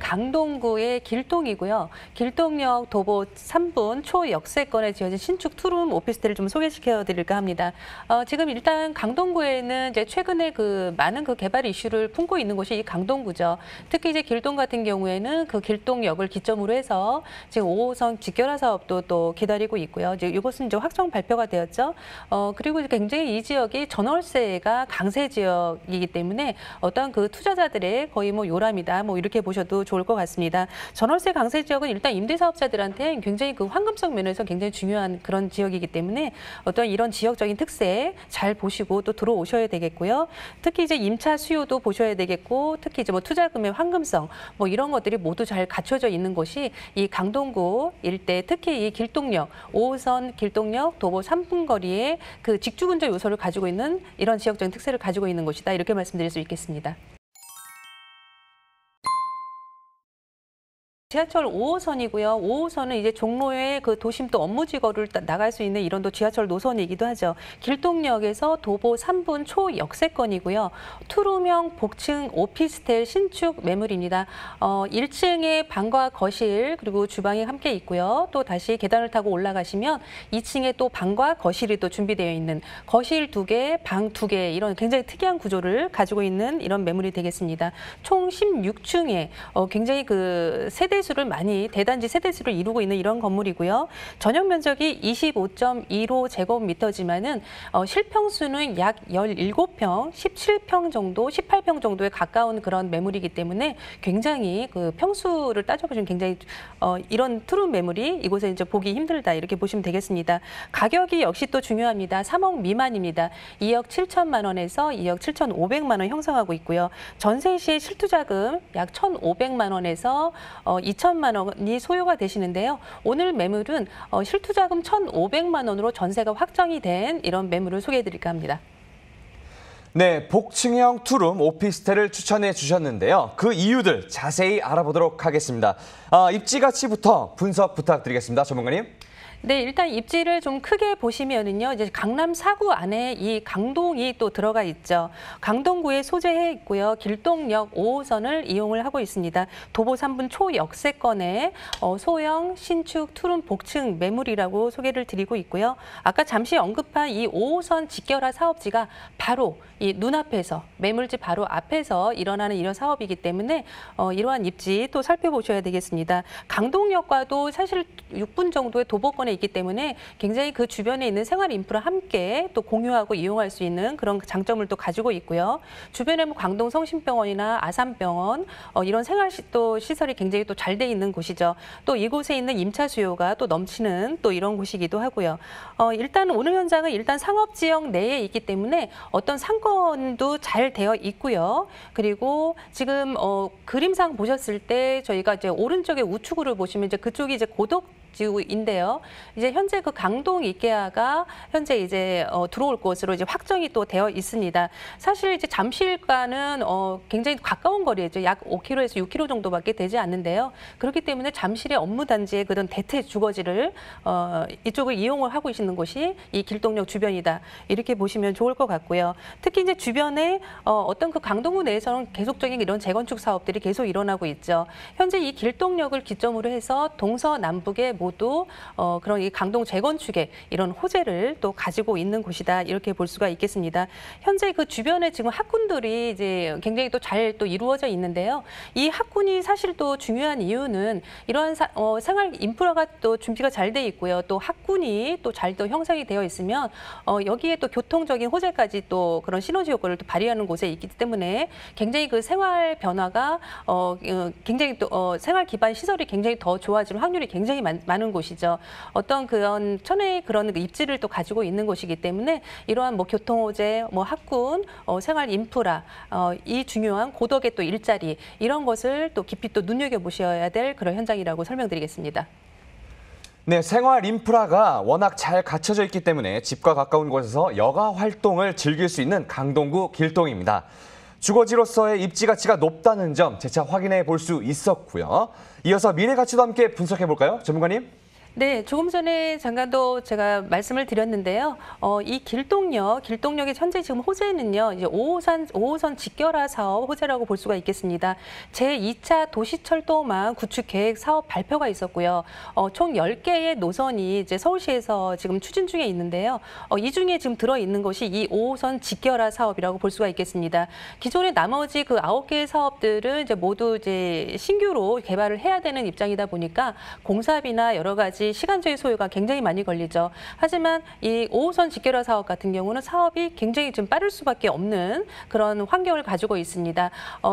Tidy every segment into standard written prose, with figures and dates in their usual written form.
강동구의 길동이고요. 길동역 도보 3분 초역세권에 지어진 신축 투룸 오피스텔을 좀 소개시켜 드릴까 합니다. 지금 일단 강동구에는 이제 최근에 많은 개발 이슈를 품고 있는 곳이 이 강동구죠. 특히 이제 길동 같은 경우에는 그 길동역을 기점으로 해서 지금 5호선 직결화 사업도 또 기다리고 있고요. 이제 이곳은 이제 확정 발표가 되었죠. 그리고 굉장히 이 지역이 전월세가 강세 지역이기 때문에 어떤 투자자들의 거의 요람이다 이렇게 보셔도 좋을 것 같습니다. 전월세 강세 지역은 일단 임대사업자들한테 굉장히 황금성 면에서 굉장히 중요한 그런 지역이기 때문에 어떤 이런 지역적인 특색 잘 보시고 또 들어오셔야 되겠고요. 특히 이제 임차 수요도 보셔야 되겠고, 특히 이제 투자금의 황금성 이런 것들이 모두 잘 갖춰져 있는 곳이 이 강동구 일대, 특히 이 길동역 5호선 길동역 도보 3분 거리에 직주근저 요소를 가지고 있는 이런 지역적인 특색을 가지고 있는 곳이다, 이렇게 말씀드릴 수 있겠습니다. 지하철 5호선이고요. 5호선은 이제 종로의 도심 또 업무지거를 나갈 수 있는 이런 또 지하철 노선이기도 하죠. 길동역에서 도보 3분 초역세권이고요. 투룸형 복층 오피스텔 신축 매물입니다. 1층에 방과 거실 그리고 주방이 함께 있고요. 또 다시 계단을 타고 올라가시면 2층에 또 방과 거실이 또 준비되어 있는, 거실 2개, 방 2개, 이런 굉장히 특이한 구조를 가지고 있는 이런 매물이 되겠습니다. 총 16층에 굉장히 세대수를 대단지 세대수를 이루고 있는 이런 건물이고요. 전용 면적이 25.15제곱미터지만은 실평수는 약 17평, 17평 정도, 18평 정도에 가까운 그런 매물이기 때문에 굉장히 평수를 따져보시면 굉장히 이런 투룸 매물이 이곳에 이제 보기 힘들다, 이렇게 보시면 되겠습니다. 가격이 역시 또 중요합니다. 3억 미만입니다. 2억 7천만 원에서 2억 7,500만 원 형성하고 있고요. 전세 시 실투자금 약 1,500만 원에서 2천만 원이 소요가 되시는데요. 오늘 매물은 실투자금 1,500만 원으로 전세가 확정이 된 이런 매물을 소개해 드릴까 합니다. 네, 복층형 투룸 오피스텔을 추천해 주셨는데요. 그 이유들 자세히 알아보도록 하겠습니다. 입지 가치부터 분석 부탁드리겠습니다. 전문가님. 네, 일단 입지를 좀 크게 보시면은요, 이제 강남 4구 안에 이 강동이 또 들어가 있죠. 강동구에 소재해 있고요. 길동역 5호선을 이용을 하고 있습니다. 도보 3분 초역세권에 소형 신축 투룸 복층 매물이라고 소개를 드리고 있고요. 아까 잠시 언급한 이 5호선 직결화 사업지가 바로 이 눈앞에서, 매물지 바로 앞에서 일어나는 이런 사업이기 때문에 이러한 입지 또 살펴보셔야 되겠습니다. 강동역과도 사실 6분 정도의 도보권에 있기 때문에 굉장히 그 주변에 있는 생활 인프라 함께 또 공유하고 이용할 수 있는 그런 장점을 또 가지고 있고요. 주변에 광동 성심병원이나 아산병원 이런 생활 시설이 굉장히 또 잘 돼 있는 곳이죠. 또 이곳에 있는 임차 수요가 또 넘치는 또 이런 곳이기도 하고요. 일단 오늘 현장은 일단 상업지역 내에 있기 때문에 어떤 상권도 잘 되어 있고요. 그리고 지금 그림상 보셨을 때 저희가 이제 오른쪽에 우측으로 보시면 이제 그쪽이 이제 고덕지구인데요. 이제 현재 강동 이케아가 현재 이제 들어올 곳으로 이제 확정이 또 되어 있습니다. 사실 이제 잠실과는 굉장히 가까운 거리죠. 약 5km에서 6km 정도밖에 되지 않는데요. 그렇기 때문에 잠실의 업무 단지의 그런 대체 주거지를 이쪽을 이용을 하고 있는 곳이 이 길동역 주변이다, 이렇게 보시면 좋을 것 같고요. 특히 이제 주변에 어떤 강동구 내에서는 계속적인 이런 재건축 사업들이 계속 일어나고 있죠. 현재 이 길동역을 기점으로 해서 동서남북에 모두 그런 이 강동 재건축의 이런 호재를 또 가지고 있는 곳이다, 이렇게 볼 수가 있겠습니다. 현재 주변에 지금 학군들이 이제 굉장히 또 잘 또 이루어져 있는데요. 이 학군이 사실 또 중요한 이유는 이러한 생활 인프라가 또 준비가 잘 돼 있고요. 또 학군이 또 잘 또 형성이 되어 있으면 여기에 또 교통적인 호재까지 또 그런 시너지 효과를 또 발휘하는 곳에 있기 때문에 굉장히 생활 변화가 굉장히 또 생활 기반 시설이 굉장히 더 좋아질 확률이 굉장히 많은 곳이죠. 어떤 그런 천혜의 그런 입지를 또 가지고 있는 곳이기 때문에 이러한 교통 호재, 학군, 생활 인프라, 이 중요한 고덕의 또 일자리, 이런 것을 또 깊이 또 눈여겨보셔야 될 그런 현장이라고 설명드리겠습니다. 네, 생활 인프라가 워낙 잘 갖춰져 있기 때문에 집과 가까운 곳에서 여가 활동을 즐길 수 있는 강동구 길동입니다. 주거지로서의 입지 가치가 높다는 점 재차 확인해 볼 수 있었고요. 이어서 미래 가치도 함께 분석해 볼까요, 전문가님? 네, 조금 전에 잠깐도 제가 말씀을 드렸는데요. 이 길동역의 현재 지금 호재는요, 이제 5호선 직결화 사업 호재라고 볼 수가 있겠습니다. 제2차 도시철도망 구축 계획 사업 발표가 있었고요. 총 10개의 노선이 이제 서울시에서 지금 추진 중에 있는데요. 이 중에 지금 들어있는 것이 이 5호선 직결화 사업이라고 볼 수가 있겠습니다. 기존의 나머지 그 9개의 사업들은 이제 모두 이제 신규로 개발을 해야 되는 입장이다 보니까 공사비나 여러 가지 시간적인 소요가 굉장히 많이 걸리죠. 하지만 이 5호선 직결화 사업 같은 경우는 사업이 굉장히 좀 빠를 수밖에 없는 그런 환경을 가지고 있습니다.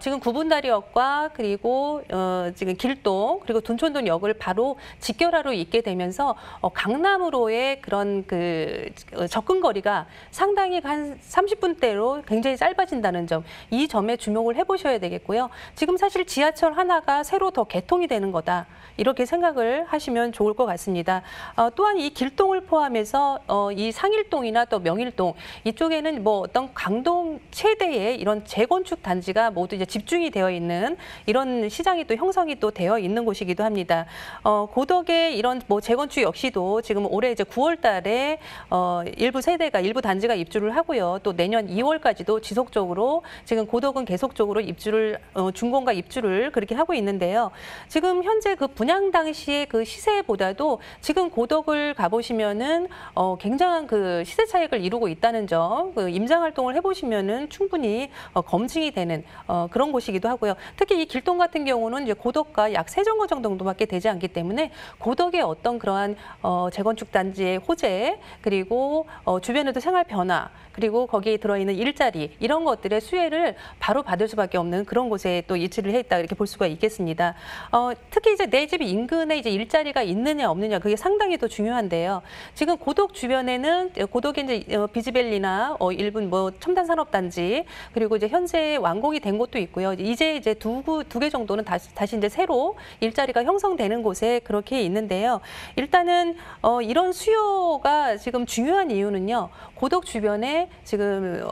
지금 구분다리역과 그리고 지금 길동 그리고 둔촌동역을 바로 직결화로 잇게 되면서 강남으로의 그런 그 접근 거리가 상당히 한 30분대로 굉장히 짧아진다는 점, 이 점에 주목을 해보셔야 되겠고요. 지금 사실 지하철 하나가 새로 더 개통이 되는 거다, 이렇게 생각을 하시면 좋을 것 같습니다. 또한 이 길동을 포함해서 이 상일동이나 또 명일동 이쪽에는 뭐 어떤 강동 최대의 이런 재건축 단지가 모두 이제 집중이 되어 있는 이런 시장이 또 형성이 또 되어 있는 곳이기도 합니다. 고덕의 이런 뭐 재건축 역시도 지금 올해 이제 9월달에 일부 단지가 입주를 하고요. 또 내년 2월까지도 지속적으로 지금 고덕은 계속적으로 입주를 준공과 입주를 그렇게 하고 있는데요. 지금 현재 그 분양 당시의 그 시세보다도 지금 고덕을 가보시면은 굉장한 그 시세 차익을 이루고 있다는 점, 그 임장 활동을 해보시면은 충분히 검증이 되는 그런 곳이기도 하고요. 특히 이 길동 같은 경우는 이제 고덕과 약 3정거 정도밖에 되지 않기 때문에 고덕의 어떤 그러한 재건축 단지의 호재, 그리고 주변에도 생활 변화, 그리고 거기에 들어있는 일자리, 이런 것들의 수혜를 바로 받을 수밖에 없는 그런 곳에 또 위치를 해 있다, 이렇게 볼 수가 있겠습니다. 특히 이제 내 집 인근에 이제 일자리가 있느냐 없느냐, 그게 상당히 또 중요한데요. 지금 고덕 주변에는 고덕의 이제 비즈밸리나 일부 뭐 첨단 산업 단지, 그리고 이제 현재 완공이 된 곳도 있고요. 이제 두 개 정도는 다시 이제 새로 일자리가 형성되는 곳에 그렇게 있는데요. 일단은 이런 수요가 지금 중요한 이유는요. 고덕 주변에 지금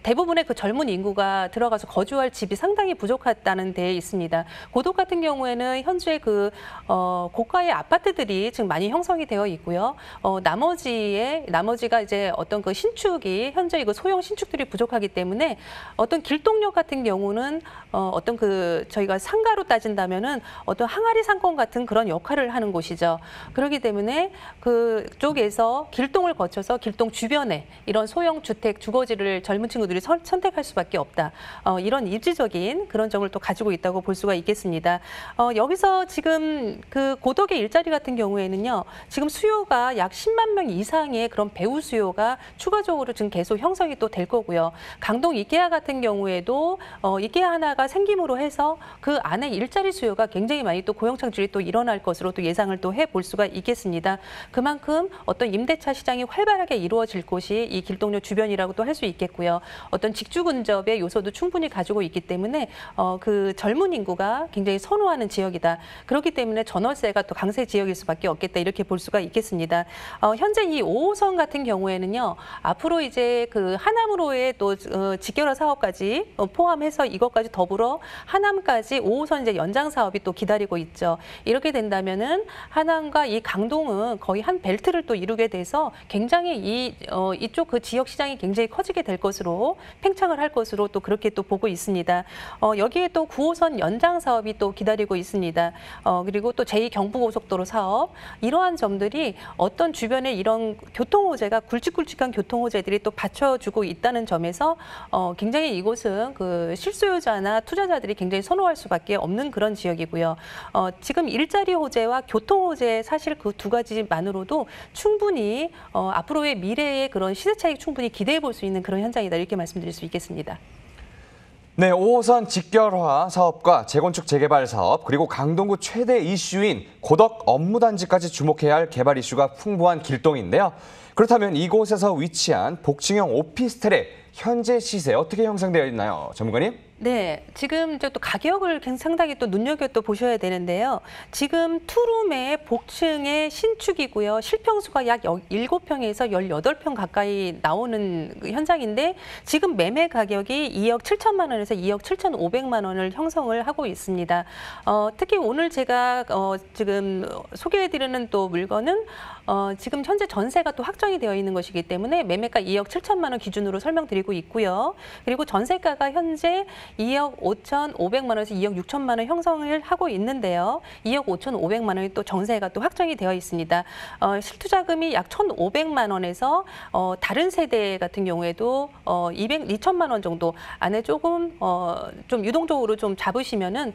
대부분의 그 젊은 인구가 들어가서 거주할 집이 상당히 부족하다는 데에 있습니다. 고덕 같은 경우에는 현재 그 고가의 아파트들이 지금 많이 형성이 되어 있고요. 나머지가 이제 어떤 그 신축이 현재 이거 소형 신축들이 부족하기 때문에 어떤 길동역 같은 경우는 어떤 그 저희가 상가로 따진다면은 어떤 항아리 상권 같은 그런 역할을 하는 곳이죠. 그렇기 때문에 그쪽에서 길동을 거쳐서 길동 주변에 이런 소형 주택 주거지를 젊은 친구들이 선택할 수밖에 없다. 이런 입지적인 그런 점을 또 가지고 있다고 볼 수가 있겠습니다. 여기서 지금 그 고덕의 일자리 같은 경우에는요, 지금 수요가 약 10만 명 이상의 그런 배우 수요가 추가적으로 지금 계속 형성이 또 될 거고요. 강동 이케아 같은 경우에도 이케아 하나가 생김으로 해서 그 안에 일자리 수요가 굉장히 많이 또 고용 창출이 또 일어날 것으로 또 예상을 또 해볼 수가 있겠습니다. 그만큼 어떤 임대차 시장이 활발하게 이루어질 곳이 이 길동역 주변이라고도 할 수 있겠고요. 어떤 직주 근접의 요소도 충분히 가지고 있기 때문에 그 젊은 인구가 굉장히 선호하는 지역이다. 그렇기 때문에 전월세가 또 강세 지역일 수밖에 없겠다, 이렇게 볼 수가 있겠습니다. 현재 이 5호선 같은 경우에는요, 앞으로 이제 그 하남으로의 또 직결화 사업까지 포함해서 이것까지 더불어 하남까지 5호선 이제 연장 사업이 또 기다리고 있죠. 이렇게 된다면은 하남과 이 강동은 거의 한 벨트를 또 이루게 돼서 굉장히 이쪽 그 지역 시장이 굉장히 커지게 될 것으로, 팽창을 할 것으로 또 그렇게 또 보고 있습니다. 여기에 또 9호선 연장 사업이 또 기다리고 있습니다. 그리고 또 제2경부고속도로 사업, 이러한 점들이 어떤 주변에 이런 교통호재가 굵직굵직한 교통호재들이 또 받쳐주고 있다는 점에서 굉장히 이곳은 그 실소유자나 투자자들이 굉장히 선호할 수밖에 없는 그런 지역이고요. 지금 일자리 호재와 교통 호재, 사실 그 두 가지만으로도 충분히 앞으로의 미래의 그런 시세 차익 충분히 기대해 볼 수 있는 그런 현장이다, 이렇게 말씀드릴 수 있겠습니다. 네, 5호선 직결화 사업과 재건축 재개발 사업, 그리고 강동구 최대 이슈인 고덕 업무단지까지 주목해야 할 개발 이슈가 풍부한 길동인데요. 그렇다면 이곳에서 위치한 복층형 오피스텔의 현재 시세 어떻게 형성되어 있나요? 전문가님? 네, 지금 이제 또 가격을 상당히 또 눈여겨 또 보셔야 되는데요. 지금 투룸의 복층의 신축이고요. 실평수가 약 7평에서 18평 가까이 나오는 그 현장인데 지금 매매 가격이 2억 7천만 원에서 2억 7천5백만 원을 형성을 하고 있습니다. 특히 오늘 제가 지금 소개해드리는 또 물건은 지금 현재 전세가 또 확정이 되어 있는 것이기 때문에 매매가 2억 7천만 원 기준으로 설명드리고 있고요. 그리고 전세가가 현재 2억 5천5백만 원에서 2억 6천만 원 형성을 하고 있는데요. 2억 5천5백만 원이 또 전세가 또 확정이 되어 있습니다. 실투자금이 약 1,500만 원에서 다른 세대 같은 경우에도 2천만 원 정도 안에 조금 좀 유동적으로 좀 잡으시면은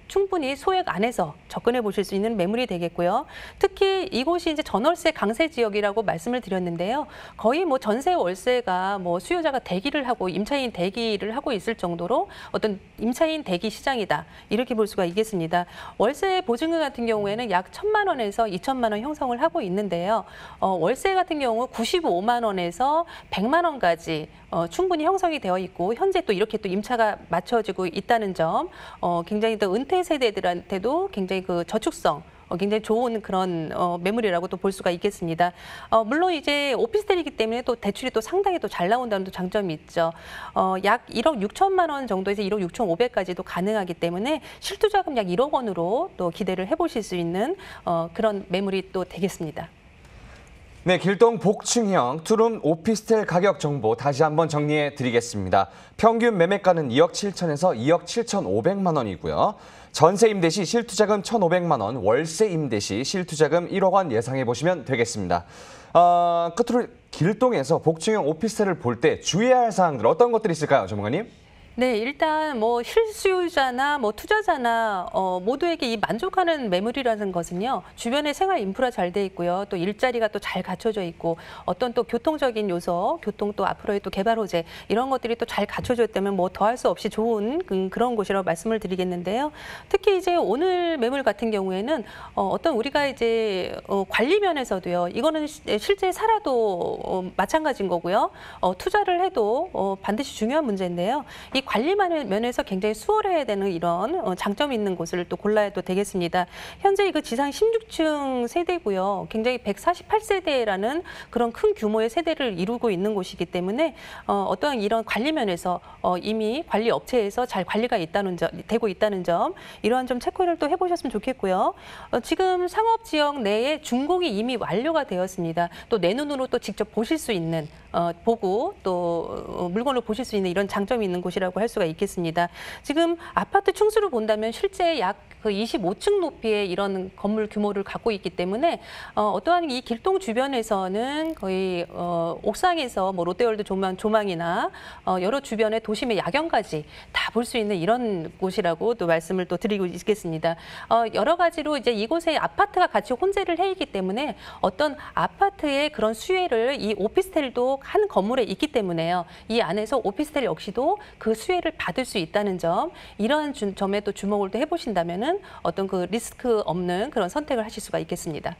충분히 소액 안에서 접근해 보실 수 있는 매물이 되겠고요. 특히 이곳이 이제 전월세 강세 지역이라고 말씀을 드렸는데요. 거의 뭐 전세 월세가 뭐 수요자가 대기를 하고 임차인 대기를 하고 있을 정도로 어떤 임차인 대기 시장이다. 이렇게 볼 수가 있겠습니다. 월세 보증금 같은 경우에는 약 1,000만 원에서 2천만 원 형성을 하고 있는데요. 월세 같은 경우 95만 원에서 100만 원까지 충분히 형성이 되어 있고 현재 또 이렇게 또 임차가 맞춰지고 있다는 점, 굉장히 또 은퇴 세대들한테도 굉장히 그 저축성 굉장히 좋은 그런 매물이라고 또 볼 수가 있겠습니다. 물론 이제 오피스텔이기 때문에 또 대출이 또 상당히 또 잘 나온다는 또 장점이 있죠. 약 1억 6천만 원 정도에서 1억 6천5백까지도 가능하기 때문에 실투자금 약 1억 원으로 또 기대를 해보실 수 있는 그런 매물이 또 되겠습니다. 네, 길동 복층형 투룸 오피스텔 가격 정보 다시 한번 정리해 드리겠습니다. 평균 매매가는 2억 7천에서 2억 7천5백만 원이고요. 전세 임대 시 실투자금 1,500만 원, 월세 임대 시 실투자금 1억 원 예상해 보시면 되겠습니다. 끝으로 길동에서 복층형 오피스텔을 볼 때 주의해야 할 사항들 어떤 것들이 있을까요, 전문가님? 네, 일단 뭐 실수요자나 뭐 투자자나 모두에게 이 만족하는 매물이라는 것은요. 주변에 생활 인프라 잘 돼 있고요. 또 일자리가 또 잘 갖춰져 있고 어떤 또 교통적인 요소, 교통 또 앞으로의 또 개발 호재 이런 것들이 또 잘 갖춰져 있다면 뭐 더할 수 없이 좋은 그런 곳이라고 말씀을 드리겠는데요. 특히 이제 오늘 매물 같은 경우에는 어떤 우리가 이제 관리 면에서도요. 이거는 실제 살아도 마찬가지인 거고요. 투자를 해도 반드시 중요한 문제인데요. 이 관리 면에서 굉장히 수월해야 되는 이런 장점이 있는 곳을 또 골라야 또 되겠습니다. 현재 그 지상 16층 세대고요. 굉장히 148세대라는 그런 큰 규모의 세대를 이루고 있는 곳이기 때문에 어떠한 이런 관리 면에서 이미 관리 업체에서 잘 관리가 되고 있다는 점, 이러한 점 체크를 또 해보셨으면 좋겠고요. 지금 상업 지역 내에 준공이 이미 완료가 되었습니다. 또 내 눈으로 또 직접 보실 수 있는 보고 또 물건을 보실 수 있는 이런 장점이 있는 곳이라고 할 수가 있겠습니다. 지금 아파트 층수를 본다면 실제 약 그 25층 높이의 이런 건물 규모를 갖고 있기 때문에 어떠한 이 길동 주변에서는 거의 옥상에서 뭐 롯데월드 조망이나 여러 주변의 도심의 야경까지 다 볼 수 있는 이런 곳이라고 또 말씀을 또 드리고 있겠습니다. 여러 가지로 이제 이곳에 아파트가 같이 혼재를 해 있기 때문에 어떤 아파트의 그런 수혜를 이 오피스텔도 한 건물에 있기 때문에요. 이 안에서 오피스텔 역시도 그 수혜를 받을 수 있다는 점, 이러한 점에 또 주목을 또 해보신다면은 어떤 그 리스크 없는 그런 선택을 하실 수가 있겠습니다.